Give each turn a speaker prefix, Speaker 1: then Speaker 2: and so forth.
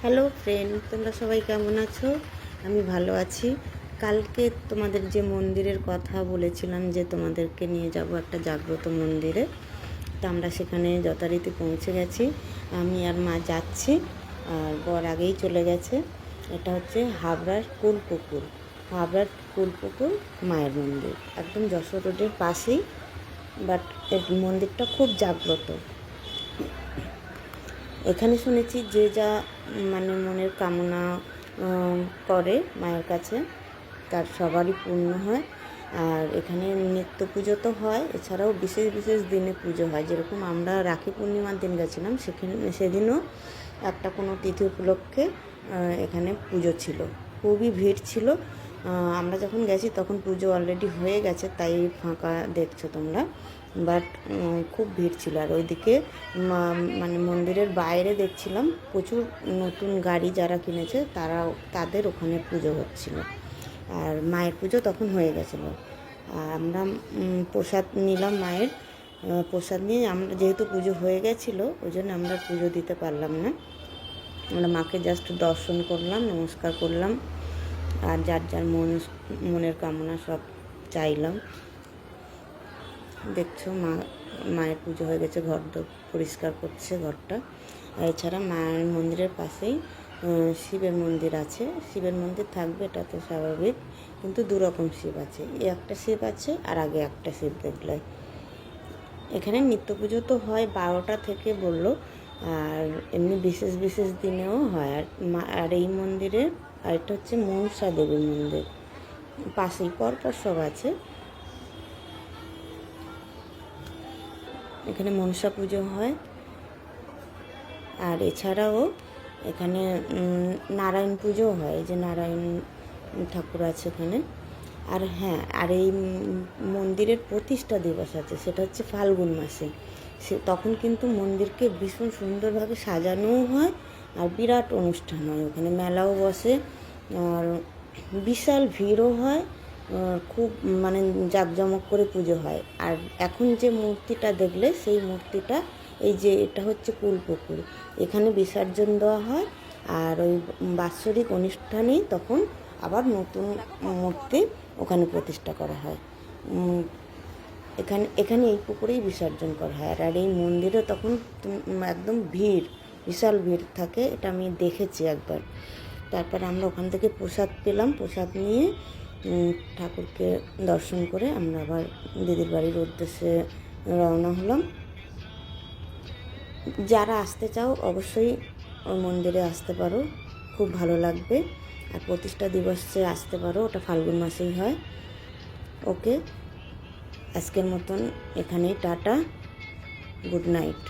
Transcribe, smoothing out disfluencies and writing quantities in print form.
Speaker 1: Hello friend, তোমরা সবাই কেমন আছো? আমি ভালো আছি। কালকে তোমাদের যে মন্দিরের কথা বলেছিলাম যে তোমাদেরকে নিয়ে যাব একটা জাগ্রত মন্দিরে, তো আমরা সেখানে যথারীতি পৌঁছে গেছি। আমি আর মা যাচ্ছি, আর বর আগেই চলে গেছে। এটা হচ্ছে হাবড়ার কুলপুকুর। হাবড়ার কুলপুকুর মায়ের মন্দির, একদম যশোর রোডের পাশেই। বাট এই মন্দিরটা খুব জাগ্রত। এখানে শুনেছি যে যা মনের কামনা করে মায়ের কাছে তার সবারই পূর্ণ হয়। আর এখানে নিত্য পুজো তো হয়, এছাড়াও বিশেষ বিশেষ দিনে পুজো হয়। যেরকম আমরা রাখি পূর্ণিমার দিন গেছিলাম, সেদিনও একটা কোনো তিথি উপলক্ষে এখানে পুজো ছিল। খুবই ভিড় ছিল। আমরা যখন গেছি তখন পুজো অলরেডি হয়ে গেছে, তাই ফাঁকা দেখছো তোমরা। বাট খুব ভিড় ছিল। আর ওইদিকে মন্দিরের বাইরে দেখছিলাম প্রচুর নতুন গাড়ি যারা কিনেছে তাদের ওখানে পুজো হচ্ছিল। আর মায়ের পুজো তখন হয়ে গেছিলো। আর আমরা প্রসাদ নিলাম মায়ের। প্রসাদ নিয়ে আমরা, যেহেতু পুজো হয়ে গেছিলো, ওই জন্য আমরা পুজো দিতে পারলাম না। আমরা মাকে জাস্ট দর্শন করলাম, নমস্কার করলাম, আর যার যার মনের কামনা সব চাইলাম। দেখছো মায়ের পুজো হয়ে গেছে, ঘর পরিষ্কার করছে ঘরটা। এছাড়া মায়ের মন্দিরের পাশেই শিবের মন্দির আছে। শিবের মন্দির থাকবে, এটা তো স্বাভাবিক, কিন্তু দুরকম শিব আছে। একটা শিব আছে আর আগে একটা শিব দেখলে। এখানে নিত্য পুজো তো হয় 12টা থেকে বললো, আর এমনি বিশেষ বিশেষ দিনেও হয়। আর এই মন্দিরে, আর এটা হচ্ছে মনসা দেবীর মন্দির, পাশেই পরপর সব আছে। এখানে মনসা পুজো হয়। আর এছাড়াও এখানে নারায়ণ পুজোও হয়, এই যে নারায়ণ ঠাকুর আছে এখানে। আর হ্যাঁ, আর এই মন্দিরের প্রতিষ্ঠা দিবস আছে, সেটা হচ্ছে ফাল্গুন মাসে। তখন কিন্তু মন্দিরকে ভীষণ সুন্দরভাবে সাজানোও হয়, আর বিরাট অনুষ্ঠান হয়। ওখানে মেলাও বসে, আর বিশাল ভিড়ও হয়। খুব জাঁকজমক করে পুজো হয়। আর এখন যে মূর্তিটা দেখলে, সেই মূর্তিটা এই যে এটা হচ্ছে কুলপুকুর, এখানে বিসর্জন দেওয়া হয়। আর ওই বাৎসরিক অনুষ্ঠানেই তখন আবার নতুন মূর্তি ওখানে প্রতিষ্ঠা করা হয়। এখানে এই পুকুরেই বিসর্জন করা হয়। আর এই মন্দিরে তখন একদম ভিড়, বিশাল ভিড় থাকে, এটা আমি দেখেছি একবার। তারপর আমরা ওখান থেকে প্রসাদ পেলাম। প্রসাদ নিয়ে ঠাকুরকে দর্শন করে আমরা আবার দিদির বাড়ির উদ্দেশ্যে রওনা হলাম। যারা আসতে চাও অবশ্যই ওই মন্দিরে আসতে পারো, খুব ভালো লাগবে। আর প্রতিষ্ঠা দিবসে আসতে পারো, ওটা ফাল্গুন মাসেই হয়। ওকে, আজকের মতন এখানেই টাটা, গুড নাইট।